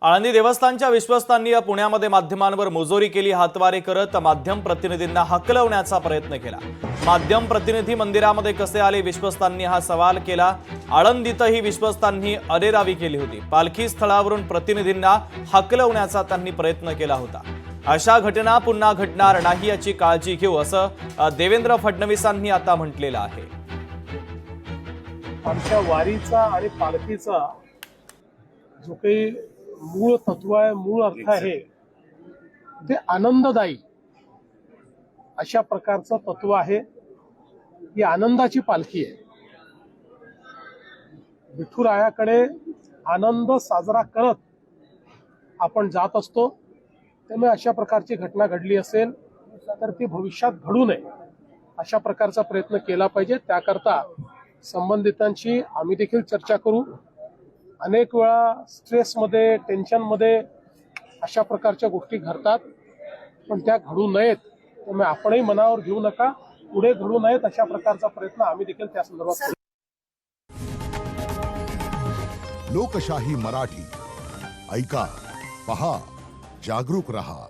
आळंदी देवस्थानच्या विश्वस्तांनी पुण्यामध्ये माध्यमांवर मुजोरी केली, हातवारे करत माध्यम प्रतिनिधींना हकलवण्याचा प्रयत्न केला। माध्यम प्रतिनिधी मंदिरामध्ये कसे आले, विश्वस्तांनी हा सवाल केला। आळंदीतही विश्वस्तांनी अरेरावी केली होती। पालखी स्थळावरून प्रतिनिधींना हकलवण्याचा त्यांनी प्रयत्न केला होता। अशा घटना पुन्हा घडणार नाही याची काळजी घेऊ असं देवेंद्र फडणवीसांनी आता म्हटलेलं आहे। आमच्या वारीचा आणि पालखीचा जो काही मूळ तत्व आहे, मूळ अर्थ आहे, ते आनंददायी अशा प्रकारचं तत्व आहे। ही आनंदाची पालखी आहे। विठुरायाकडे आनंद साजरा करत आपण जात असतो। त्यामुळे अशा प्रकारची घटना घडली असेल तर ती भविष्यात घडू नये अशा प्रकारचा प्रयत्न केला पाहिजे। त्याकरता संबंधितांशी आम्ही देखील चर्चा करू। अनेक वेळा स्ट्रेसमध्ये, टेन्शनमध्ये अशा प्रकारच्या गोष्टी घडतात, पण त्या घडू नयेत। त्यामुळे आपणही मनावर घेऊ नका, पुढे घडू नयेत अशा प्रकारचा प्रयत्न आम्ही देखील त्या संदर्भात करू। लोकशाही मराठी ऐका, पहा, जागरूक रहा।